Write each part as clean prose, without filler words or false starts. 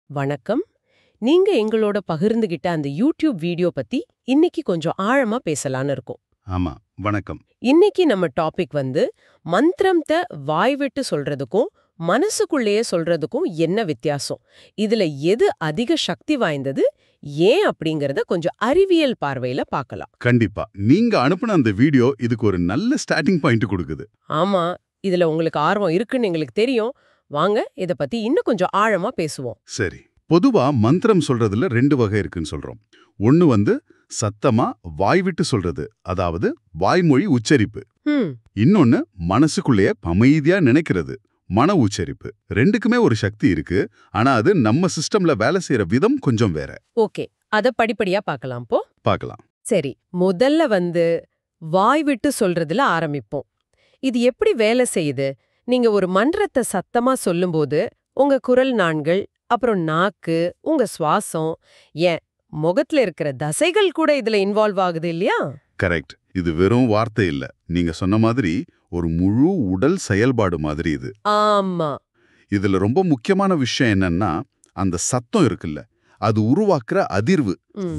வணக்கம். நீங்க எங்களோட பகிர்ந்துகிட்ட அந்த யூடியூப் வீடியோ பத்தி இன்னைக்கு கொஞ்சம் ஆழமா பேசலான்னு இருக்கோம். ஆமா, வணக்கம். இன்னைக்கு நம்ம டாபிக் மந்திரம்த வாய் விட்டு சொல்றதுக்கும் மனசுக்குள்ளேயே சொல்றதுக்கும் என்ன வித்தியாசம், இதுல எது அதிக சக்தி வாய்ந்தது, ஏன் அப்படிங்கறத கொஞ்சம் அறிவியல் பார்வையில பார்க்கலாம். கண்டிப்பா. நீங்க அனுப்புன அந்த வீடியோ இதுக்கு ஒரு நல்ல ஸ்டார்டிங் பாயிண்ட் கொடுக்குது. ஆமா, இதுல உங்களுக்கு ஆர்வம் இருக்குன்னு எங்களுக்கு தெரியும். வாங்க இத பத்தி இன்னும் கொஞ்சம் ஆழமா பேசுவோம். சரி. பொதுவா மந்திரம் சொல்றதுல ரெண்டு வகை இருக்குன்னு சொல்றோம். ஒன்னு சத்தமா வாய் விட்டு சொல்றது, அதாவது வாய்மொழி உச்சரிப்பு. ம் இன்னொன்னு மனசுக்குள்ளேயே அமைதியா நினைக்கிறது, மன உச்சரிப்பு. ரெண்டுக்குமே ஒரு சக்தி இருக்கு. ஆனா அது நம்ம சிஸ்டம்ல வேலை செய்யற விதம் கொஞ்சம் வேற. ஓகே, அத படிப்படியா பார்க்கலாம் போ. பார்க்கலாம். சரி, முதல்ல வாய் விட்டு சொல்றதுல ஆரம்பிப்போம். இது எப்படி வேலை செய்யுது? நீங்க ஒரு மன்றத்தை சத்தமா சொல்லும்போது உங்க குரல் நாண்கள், அப்புறம் நாக்கு, உங்க சுவாசம், ஏன் முகத்துல இருக்கிற தசைகள் கூட இதுல இன்வால்வ் ஆகுது இல்லையா? கரெக்ட். இது வெறும் வார்த்தை இல்ல. நீங்க சொன்ன மாதிரி ஒரு முழு உடல் செயல்பாடு மாதிரி இது. ஆமா. இதுல ரொம்ப முக்கியமான விஷயம் என்னன்னா, அந்த சத்தம் இருக்குல்ல, அது உருவாக்குற அதிர்வு,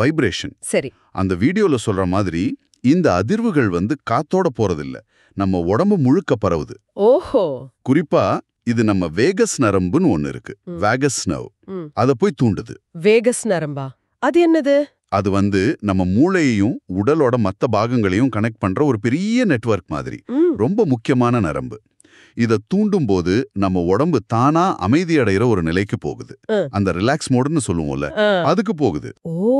வைப்ரேஷன். சரி. அந்த வீடியோல சொல்ற மாதிரி இந்த அதிர்வுகள் காத்தோட போறதில்ல, நம்ம உடம்பு முழுக்க பரவுது. ஓஹோ. குறிப்பா இது நம்ம வேகஸ் நரம்புன்னு ஒன்னு இருக்கு, வேகஸ் நர்வ். அத போய் தூண்டுது. வேகஸ் நரம்பா? அது என்னது? அது நம்ம மூளையையும் உடலோட மத்த பாகங்களையும் கனெக்ட் பண்ற ஒரு பெரிய நெட்வொர்க் மாதிரி. ரொம்ப முக்கியமான நரம்பு. இத தூண்டும் போது நம்ம உடம்பு தானா அமைதியடைகிற ஒரு நிலைக்கு போகுது. அந்த ரிலாக்ஸ் மோடுன்னு சொல்லுவோம்ல, அதுக்கு போகுது. ஓ,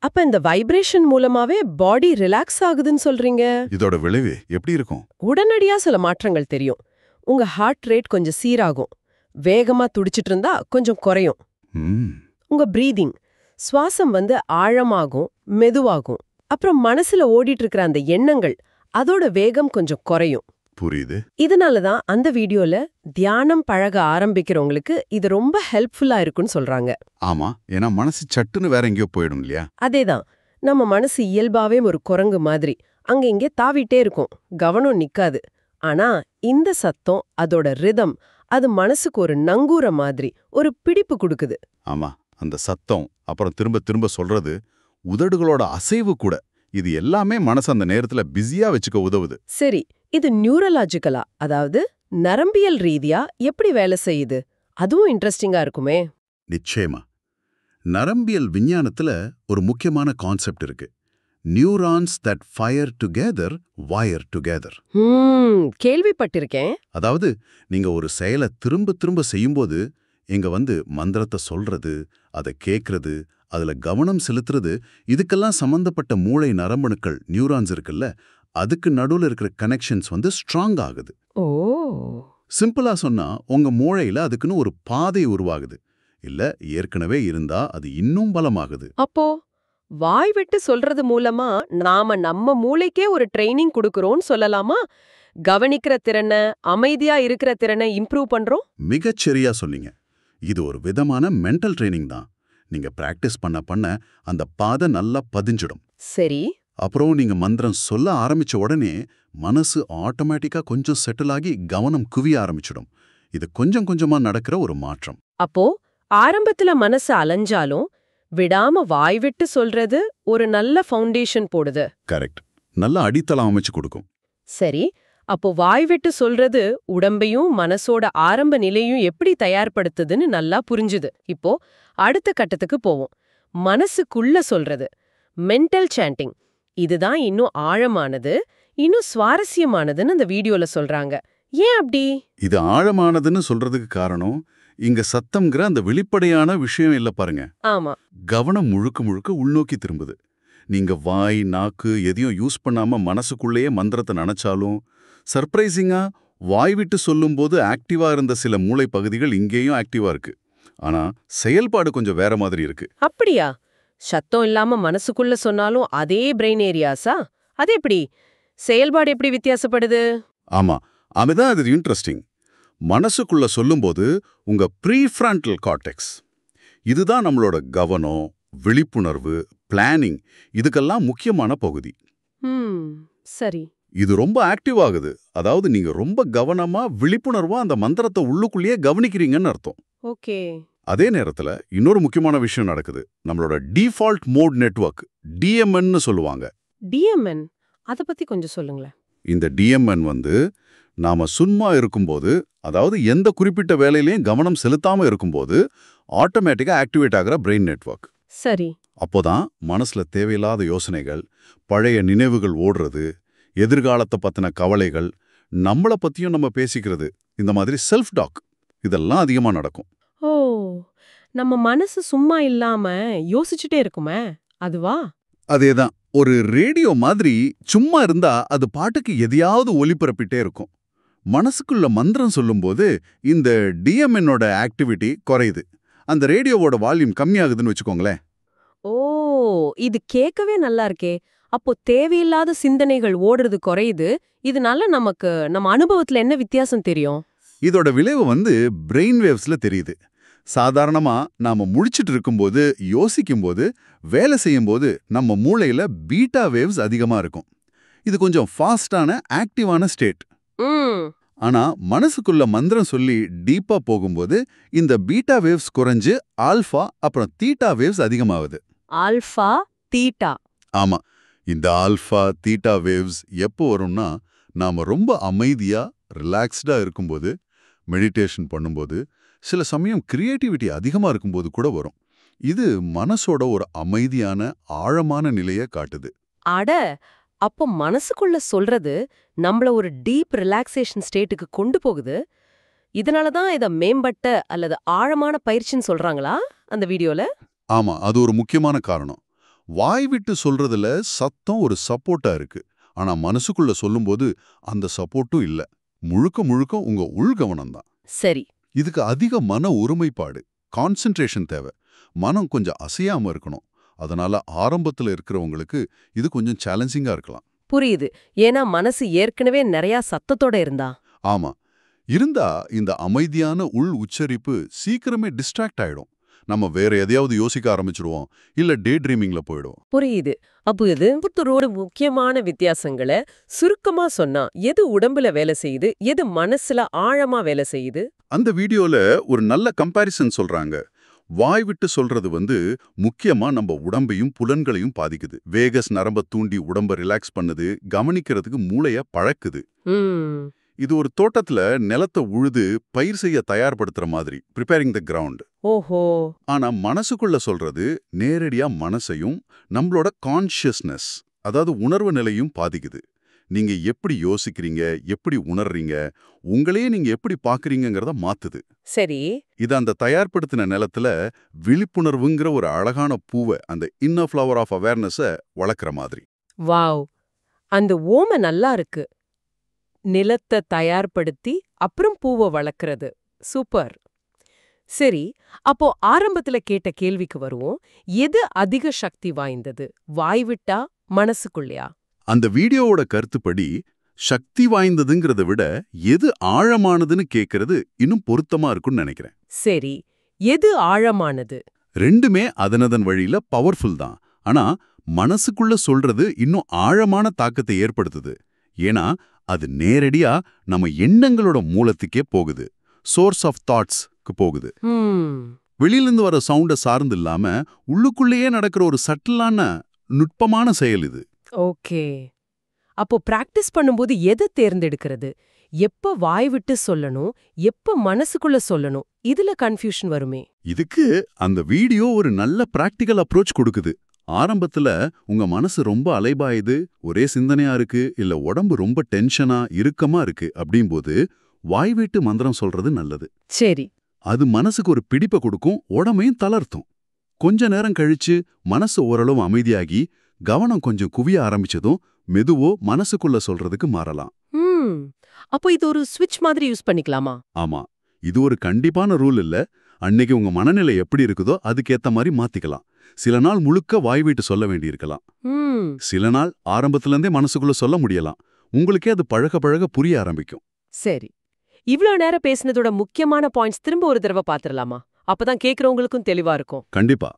அப்ப இந்த வைப்ரேஷன் மூலமாவே பாடி ரிலாக்ஸ் ஆகுதுன்னு சொல்றீங்க? இதோட விளைவு எப்படி இருக்கும்? உடனடியா சில மாற்றங்கள் தெரியும். உங்க ஹார்ட் ரேட் கொஞ்சம் சீராகும், வேகமா துடிச்சிட்டு இருந்தா கொஞ்சம் குறையும். உங்க பிரீதிங், சுவாசம் ஆழமாகும், மெதுவாகும். அப்புறம் மனசுல ஓடிட்டு இருக்கிற அந்த எண்ணங்கள், அதோட வேகம் கொஞ்சம் குறையும். புரியுது. இதனாலதான் அந்த வீடியோல தியானம் பழக ஆரம்பிக்கிறவங்களுக்கு இது ரொம்ப ஹெல்ப்ஃபுல்லா இருக்குன்னு சொல்றாங்க. ஆமா, ஏன்னா மனசு சட்டுன்னு வேற எங்கேயோ போயிடும் இல்லையா? அதேதான். நம்ம மனசு இயல்பாவே ஒரு குரங்கு மாதிரி அங்க இங்கே தாவிட்டே இருக்கும், கவனம் நிக்காது. ஆனா இந்த சத்தம், அதோட ரிதம், அது மனசுக்கு ஒரு நங்கூர மாதிரி ஒரு பிடிப்பு கொடுக்குது. ஆமா, அந்த சத்தம், அப்புறம் திரும்ப திரும்ப சொல்றது, உதடுகளோட அசைவு கூட, இது எல்லாமே மனசு அந்த நேரத்துல பிஸியா வச்சுக்க உதவுது. சரி, இது நியூரலாஜிக்கலா, அதாவது நரம்பியல் ரீதியா எப்படி வேலை செய்யுது? அதுவும் இன்ட்ரெஸ்டிங்கா இருக்குமே. நிச்சயமா. நரம்பியல் விஞ்ஞானத்துல ஒரு முக்கியமான கான்செப்ட் இருக்கு. Neurons that fire together wire together. கேள்விப்பட்டிருக்கேன். அதாவது நீங்க ஒரு செயலை திரும்ப திரும்ப செய்யும்போது இங்க மந்திரத்தை சொல்றது, அதை கேட்கறது, அதுல கவனம் செலுத்துறது, இதுக்கெல்லாம் சம்பந்தப்பட்ட மூளை நரம்பணுக்கள், நியூரான்ஸ் இருக்குல்ல, அதுக்கு நடுவுல இருக்கிற கனெக்ஷன்ஸ் ஸ்ட்ராங் ஆகுது. ஓ. சிம்பிளா சொன்னா உங்க மூளையில அதுக்குன்னு ஒரு பாதை உருவாகுது. இல்ல ஏற்கனவே இருந்தா அது இன்னும் பலமாகுது. அப்போ வாய் விட்டு சொல்றது மூலமா நாம நம்ம மூளைக்கே ஒரு ட்ரைனிங் கொடுக்கறோம்னு சொல்லலாமா? கவனிக்கிற திறனை, அமைதியா இருக்கிற திறனை இம்ப்ரூவ் பண்றோம். மிகச்சரியா சொன்னீங்க. இது ஒரு விதமான மென்டல் ட்ரைனிங் தான். நீங்க பிராக்டிஸ் பண்ண பண்ண அந்த பாதை நல்லா பதிஞ்சிடும். சரி. அப்புறம் நீங்க மந்திரம் சொல்ல ஆரம்பிச்ச உடனே மனசு ஆட்டோமேட்டிக்கா கொஞ்சம் செட்டில் ஆகி கவனம் குவிய ஆரம்பிச்சிடும். இது கொஞ்சம் கொஞ்சமா நடக்கிற ஒரு மாற்றம். அப்போ ஆரம்பத்துல மனசு அலைஞ்சாலும் விடாம வாய் விட்டு சொல்றது ஒரு நல்ல ஃபவுண்டேஷன் போடுது. கரெக்ட். நல்ல அடித்தளம் அமைச்சு கொடுக்கும். சரி, அப்போ வாய் விட்டு சொல்றது உடம்பையும் மனசோட ஆரம்ப நிலையும் எப்படி தயார்படுத்துதுன்னு நல்லா புரிஞ்சுது. இப்போ அடுத்த கட்டத்துக்கு போவோம். மனசுக்குள்ள சொல்றது, மென்டல் சாண்டிங். இதுதான் இன்னும் ஆழமானது, இன்னும் சுவாரஸ்யமானதுன்னு அந்த வீடியோல சொல்றாங்க. ஏன் அப்படி? இது ஆழமானதுன்னு சொல்றதுக்கு காரணம், இங்க சத்தம்ங்கிற அந்த வெளிப்படையான விஷயம் இல்ல பாருங்க. ஆமா. கவனம் முழுக்க முழுக்க உள்நோக்கி திரும்புது. நீங்க வாய், நாக்கு எதையும் யூஸ் பண்ணாம மனசுக்குள்ளேயே மந்திரத்தை நினைச்சாலும், சர்ப்ரைசிங்கா வாய் விட்டு சொல்லும்போது ஆக்டிவா இருந்த சில மூளை பகுதிகள் இங்கேயும் ஆக்டிவா இருக்கு. ஆனா செயல்பாடு கொஞ்சம் வேற மாதிரி இருக்கு. அப்படியா? சத்தம் இல்லாம மனசுக்குள்ள சொன்னாலும் அதே பிரெயின் ஏரியாஸா? அது எப்படி? செயல்பாடு எப்படி வித்தியாசப்படுது? ஆமா, அதுதான் அது இன்ட்ரெஸ்டிங். மனசுக்குள்ள சொல்லும்போது உங்க ப்ரீஃப்ரண்டல் கார்டெக்ஸ், இதுதான் நம்மளோட கவனம், விழிப்புணர்வு, பிளானிங், இதுக்கெல்லாம் முக்கியமான பகுதி. சரி. இது ரொம்ப ஆக்டிவ் ஆகுது. அதாவது நீங்க ரொம்ப கவனமா, விழிப்புணர்வா அந்த மந்திரத்தை உள்ளுக்குள்ளேயே கவனிக்கிறீங்கன்னு அர்த்தம். ஓகே. அதே நேரத்துல இன்னொரு முக்கியமான விஷயம் நடக்குது. நம்மளோட டிஃபால்ட் மோட் நெட்வொர்க் டிஎம்என்னு சொல்லுவாங்க. டிஎம்என் அத பத்தி கொஞ்சம் சொல்லுங்களேன். இந்த டிஎம்என் நாம சும்மா இருக்கும்போது, அதாவது எந்த குறிப்பிட்ட வேலையிலையும் கவனம் செலுத்தாம இருக்கும்போது ஆட்டோமேட்டிக்கா ஆக்டிவேட் ஆகிற பிரெயின் நெட்வொர்க். சரி. அப்போதான் மனசுல தேவையில்லாத யோசனைகள், பழைய நினைவுகள் ஓடுறது, எதிர்காலத்தை பத்தின கவலைகள், நம்மள பத்தியும் நம்ம பேசிக்கிறது, இந்த மாதிரி செல்ஃப் டாக் இதெல்லாம் அதிகமா நடக்கும். ஓ, நம்ம மனசு சும்மா இல்லாம யோசிச்சுட்டே இருக்குமே, அதுவா? அதேதான். ஒரு ரேடியோ மாதிரி சும்மா இருந்தா அது பாட்டுக்கு எதையாவது ஒலிபரப்பிட்டே இருக்கும். மனசுக்குள்ள மந்திரம் சொல்லும்போது இந்த டிஎம்என்னோட ஆக்டிவிட்டி குறையுது. அந்த ரேடியோவோட வால்யூம் கம்மியாகுதுன்னு வச்சுக்கோங்களேன். ஓ, இது கேட்கவே நல்லா இருக்கே. அப்போ தேவையில்லாத சிந்தனைகள் ஓடுறது குறையுது. இதனால நமக்கு நம்ம அனுபவத்துல என்ன வித்தியாசம் தெரியும்? இதோட விளைவு பிரெயின் வேவ்ஸ்ல தெரியுது. சாதாரணமா நாம முழிச்சிட்டு இருக்கும்போது, யோசிக்கும்போது, வேலை செய்யும்போது நம்ம மூளையில பீட்டா வேவ்ஸ் அதிகமா இருக்கும். இது கொஞ்சம் ஃபாஸ்டான ஆக்டிவான ஸ்டேட். ஆனா மனசுக்குள்ள மந்திரம் சொல்லி டீப்பா போகும்போது இந்த பீட்டா வேவ்ஸ் குறைஞ்சு ஆல்ஃபா அப்புறம் தீட்டா வேவ்ஸ் அதிகமாகுது. Alpha, theta. ஆமா, இந்த ஆல்ஃபா தீட்டா வேவ்ஸ் எப்போ வரும்னா, நாம ரொம்ப அமைதியா ரிலாக்ஸ்டா இருக்கும்போது, மெடிடேஷன் பண்ணும்போது, சில சமயம் கிரியேட்டிவிட்டி அதிகமா இருக்கும்போது கூட வரும். இது மனசோட ஒரு அமைதியான ஆழமான நிலையை காட்டுது. அட, அப்போ மனசுக்குள்ள சொல்றது நம்மள ஒரு டீப் ரிலாக்ஸேஷன் ஸ்டேட்டுக்கு கொண்டு போகுது. இதனால தான் இத மேம்பட்ட அல்லது ஆழமான பயிற்சின்னு சொல்றாங்களா அந்த வீடியோல? ஆமா, அது ஒரு முக்கியமான காரணம். வாய் விட்டு சொல்றதுல சத்தம் ஒரு சப்போர்ட்டா இருக்கு. ஆனா மனசுக்குள்ள சொல்லும்போது அந்த சப்போர்ட்டும் இல்ல. முழுக்க முழுக்க உங்க உள்கவனம் தான். சரி. இதுக்கு அதிக மன ஒருமைப்பாடு, கான்சென்ட்ரேஷன் தேவை. மனம் கொஞ்சம் அசையாம இருக்கணும். அதனால ஆரம்பத்துல இருக்கிறவங்களுக்கு இது கொஞ்சம் சேலஞ்சிங்கா இருக்கலாம். புரியுது. ஏன்னா மனசு ஏற்கனவே நிறைய சத்தத்தோட இருந்தா. ஆமா, இருந்தா இந்த அமைதியான உள் உச்சரிப்பு சீக்கிரமே டிஸ்ட்ராக்ட் ஆயிடும். நம்ம வேற எதையாவது யோசிக்க ஆரம்பிச்சிடுவோம், இல்ல டே ட்ரீமிங்ல போயிடுவோம். புரியுது. அப்போ இது ஒருத்தரோட முக்கியமான வித்தியாசங்களை சுருக்கமா சொன்னா எது உடம்புல வேலை செய்யுது, எது மனசுல ஆழமா வேலை செய்யுது? அந்த வீடியோல ஒரு நல்ல கம்பாரிசன் சொல்றாங்க. வாய் விட்டு சொல்றது முக்கியமா நம்ம உடம்பையும் புலன்களையும் பாதிக்குது. வேகஸ் நரம்ப தூண்டி உடம்ப ரிலாக்ஸ் பண்ணுது, கவனிக்கிறதுக்கு மூளைய பழக்குது. இது ஒரு தோட்டத்துல நிலத்தை உழுது பயிர் செய்ய தயார்படுத்துற மாதிரி, ப்ரிப்பேரிங் த கிரவுண்ட். ஓஹோ. ஆனா மனசுக்குள்ள சொல்றது நேரடியா மனசையும் நம்மளோட கான்ஷியஸ்னஸ், அதாவது உணர்வு நிலையும் பாதிக்குது. நீங்க எப்படி யோசிக்கிறீங்க, எப்படி உணர்றீங்க, உங்களையே நீங்க எப்படி பாக்குறீங்கங்கறத மாத்துது. சரி. இது அந்த தயார்படுத்தின நிலத்துல விழிப்புணர்வுங்கிற ஒரு அழகான பூவை, அந்த இன்னர் ஃப்ளவர் ஆஃப் அவேர்னஸ வளர்க்குற மாதிரி. வாவ், அந்த ஓமை நல்லா இருக்கு. நிலத்தை தயார்படுத்தி அப்புறம் பூவை வளர்க்கறது. சூப்பர். சரி, அப்போ ஆரம்பத்துல கேட்ட கேள்விக்கு வருவோம். எது அதிக சக்தி வாய்ந்தது, வாய் விட்டா மனசுக்குள்ளையா? அந்த வீடியோவோட கருத்துப்படி சக்தி வாய்ந்ததுங்கிறத விட எது ஆழமானதுன்னு கேட்கறது இன்னும் பொருத்தமா இருக்கும்னு நினைக்கிறேன். சரி, எது ஆழமானது? ரெண்டுமே அதனதன் வழியில பவர்ஃபுல் தான். ஆனா மனசுக்குள்ள சொல்றது இன்னும் ஆழமான தாக்கத்தை ஏற்படுத்துது. ஏன்னா அது நேரடியா நம்ம எண்ணங்களோட மூலத்துக்கே போகுது, சோர்ஸ் ஆஃப் தாட்ஸ்க்கு போகுது. வெளியிலிருந்து வர சவுண்ட சார்ந்து இல்லாம உள்ளுக்குள்ளேயே நடக்கிற ஒரு சட்டிலான நுட்பமான செயல் இது. ஓகே. அப்போ பிராக்டிஸ் பண்ணும்போது எதை தேர்ந்தெடுக்கிறது? எப்ப வாய் விட்டு சொல்லணும், எப்ப மனசுக்குள்ள சொல்லணும், இதுல கன்ஃபியூஷன் வருமே. இதுக்கு அந்த வீடியோ ஒரு நல்ல பிராக்டிகல் அப்ரோச் கொடுக்குது. ஆரம்பத்துல உங்க மனசு ரொம்ப அலைபாயுது, ஒரே சிந்தனையா இருக்கு, இல்ல உடம்பு ரொம்ப டென்ஷனா இறுக்கமா இருக்கு அப்படிம்போது வாய் விட்டு மந்திரம் சொல்றது நல்லது. சரி. அது மனசுக்கு ஒரு பிடிப்பை கொடுக்கும், உடம்பையும் தளர்த்தும். கொஞ்ச நேரம் கழிச்சு மனசு ஓரளவு அமைதியாகி கவனம் கொஞ்சம் குவிய ஆரம்பிச்சதும் மெதுவோ மனசுக்குள்ள சொல்றதுக்கு மாறலாம். அப்போ இது ஒரு ஸ்விட்ச் மாதிரி யூஸ் பண்ணிக்கலாமா? ஆமா, இது ஒரு கண்டிப்பான ரூல் இல்ல. அன்னைக்கு உங்க மனநிலை எப்படி இருக்குதோ அதுக்கேத்த மாதிரி மாத்திக்கலாம். சில நாள் முழுக்க வாய் விட்டு சொல்ல வேண்டியிருக்கலாம். சில நாள் ஆரம்பத்துல இருந்தே மனசுக்குள்ள சொல்ல முடியலாம். உங்களுக்கே அது பழக பழக புரிய ஆரம்பிக்கும். சரி, இவ்ளோ நேரம் பேசினதோட முக்கியமான பாயிண்ட்ஸ் திரும்ப ஒரு தடவை பாத்துடலாமா? அப்பதான் கேக்குறவங்களுக்கும் தெளிவா இருக்கும். கண்டிப்பா.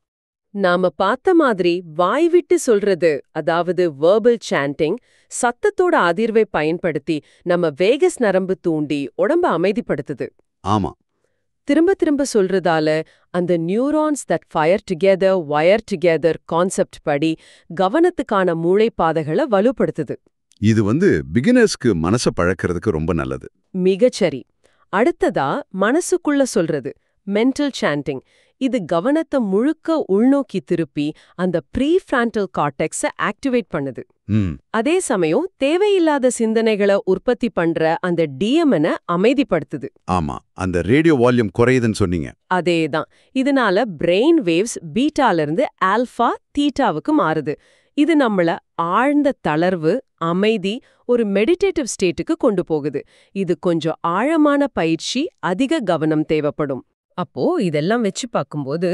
நாம பார்த்த மாதிரி வாய் விட்டு சொல்றது, அதாவது வெர்பல் சாண்டிங், சத்தத்தோட அதிர்வை பயன்படுத்தி நம்ம வேகஸ் நரம்பு தூண்டி உடம்ப அமைதிப்படுத்துது. ஆமா. திரும்ப திரும்ப சொல்றதால அந்த neurons that fire together wire together concept படி கவனத்துக்கான மூளைப்பாதைகளை வலுப்படுத்துது. இது பிகினர்ஸ்க்கு மனசை பழக்கிறதுக்கு ரொம்ப நல்லது. மிகச்சரி. அடுத்ததா மனசுக்குள்ள சொல்றது மென்டல் சாண்டிங். இது கவனத்தை முழுக்க உள்நோக்கி திருப்பி அந்த ப்ரீஃப்ரான்டல் கார்டெக்ஸை ஆக்டிவேட் பண்ணுது. அதே சமயம் தேவையில்லாத சிந்தனைகளை உற்பத்தி பண்ற அந்த டிஎம்என அமைதிப்படுத்துது. ஆமா, அந்த ரேடியோ வால்யூம் குறையுதுன்னு சொன்னீங்க. அதேதான். இதனால பிரெயின் வேவ்ஸ் பீட்டால இருந்து ஆல்பா தீட்டாவுக்கு மாறுது. இது நம்மள ஆழ்ந்த தளர்வு, அமைதி, ஒரு மெடிடேட்டிவ் ஸ்டேட்டுக்கு கொண்டு போகுது. இது கொஞ்சம் ஆழமான பயிற்சி, அதிக கவனம் தேவைப்படும். அப்போ இதெல்லாம் வச்சு பார்க்கும்போது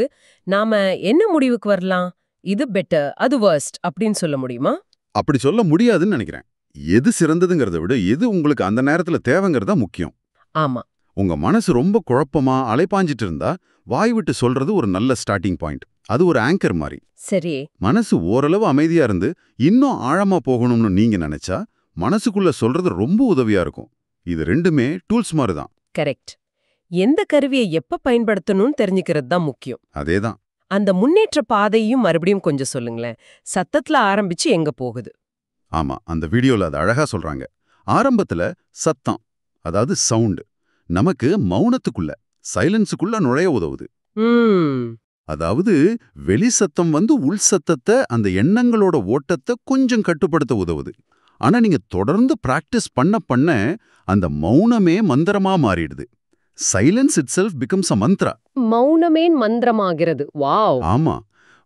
நாம என்ன முடிவுக்கு வரலாம்? இது பெட்டர், அது வர்ஸ்ட் அப்படின்னு சொல்ல முடியுமா? அப்படி சொல்ல முடியாதுன்னு நினைக்கிறேன். எது சிறந்ததுங்கிறத விட எது உங்களுக்கு அந்த நேரத்துல தேவைங்கிறதா முக்கியம். ஆமா. உங்க மனசு ரொம்ப குழப்பமா அலைப்பாஞ்சிட்டு இருந்தா வாய் விட்டு சொல்றது ஒரு நல்ல ஸ்டார்டிங் பாயிண்ட். அது ஒரு ஆங்கர் மாதிரி. சரி. மனசு ஓரளவு அமைதியா இருந்து இன்னும் ஆழமா போகணும்னு நீங்க நினைச்சா மனசுக்குள்ள சொல்றது ரொம்ப உதவியா இருக்கும். இது ரெண்டுமே டூல்ஸ் மாதிரி தான். கரெக்ட். எந்த கருவியை எப்ப பயன்படுத்தணும்னு தெரிஞ்சுக்கிறது தான் முக்கியம். அதேதான். அந்த முன்னேற்ற பாதையும் மறுபடியும் கொஞ்சம் சொல்லுங்களேன். சத்தத்துல ஆரம்பிச்சு எங்க போகுது? ஆமா, அந்த வீடியோல அது அழகா சொல்றாங்க. ஆரம்பத்துல சத்தம், அதாவது சவுண்ட், நமக்கு மௌனத்துக்குள்ள, சைலன்ஸுக்குள்ள நுழைய உதவுது. அதாவது வெளி சத்தம் உள் சத்தத்தை, அந்த எண்ணங்களோட ஓட்டத்தை கொஞ்சம் கட்டுப்படுத்த உதவுது. ஆனா நீங்க தொடர்ந்து பிராக்டிஸ் பண்ண பண்ண அந்த மௌனமே மந்திரமா மாறிடுது. Silence itself becomes a Mantra. மௌனமே மந்திரமாகிறது. வாவ். ஆமா,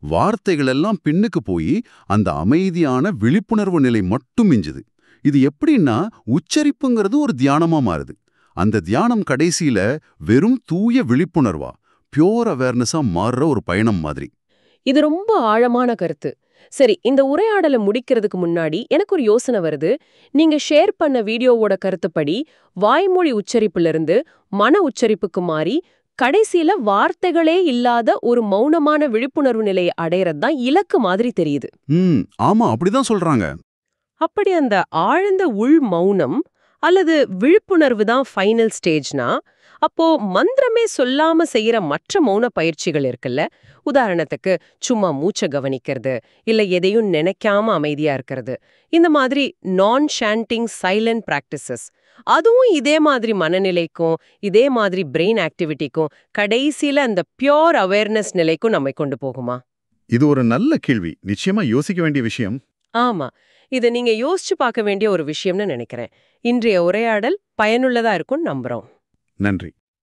வார்த்தைகள் எல்லாம் பின்னுக்கு போய் அந்த அமைதியான விழிப்புணர்வு நிலை மட்டும் மிஞ்சுது. இது எப்படின்னா உச்சரிப்புங்கிறது ஒரு தியானமா மாறுது. அந்த தியானம் கடைசியில வெறும் தூய விழிப்புணர்வா, பியோர் அவேர்னஸா மாறுற ஒரு பயணம் மாதிரி. இது ரொம்ப ஆழமான கருத்து. சரி, இந்த உரையாடலை முடிக்கிறதுக்கு முன்னாடி எனக்கு ஒரு யோசனை வருது. நீங்க ஷேர் பண்ண வீடியோவோட கருத்துப்படி வாய்மொழி உச்சரிப்பிலிருந்து மன உச்சரிப்புக்கு மாறி கடைசியில வார்த்தைகளே இல்லாத ஒரு மௌனமான விழிப்புணர்வு நிலையை அடையறது தான் இலக்கு மாதிரி தெரியுது. ஆமா, அப்படிதான் சொல்றாங்க. அப்படி அந்த ஆழ்ந்த உள் மௌனம் அல்லது விழிப்புணர்வு தான் ஃபைனல் ஸ்டேஜ்னா, அப்போ மந்திரமே சொல்லாம செய்யற மற்ற மௌன பயிற்சிகள் இருக்குல்ல, உதாரணத்துக்கு சும்மா மூச்சை கவனிக்கிறது, இல்ல எதையும் நினைக்காம அமைதியா இருக்கிறது, இந்த மாதிரி நான் ஷாண்டிங் சைலண்ட் பிராக்டிசஸ், அதுவும் இதே மாதிரி மனநிலைக்கும் இதே மாதிரி பிரெயின் ஆக்டிவிட்டிக்கும் கடைசியில அந்த பியோர் அவேர்னஸ் நிலைக்கும் நம்மை கொண்டு போகுமா? இது ஒரு நல்ல கேள்வி. நிச்சயமா யோசிக்க வேண்டிய விஷயம். ஆமா, இதை நீங்க யோசிச்சு பார்க்க வேண்டிய ஒரு விஷயம்னு நினைக்கிறேன். இன்றைய உரையாடல் பயனுள்ளதா இருக்கும்னு நம்புறோம். நன்றி.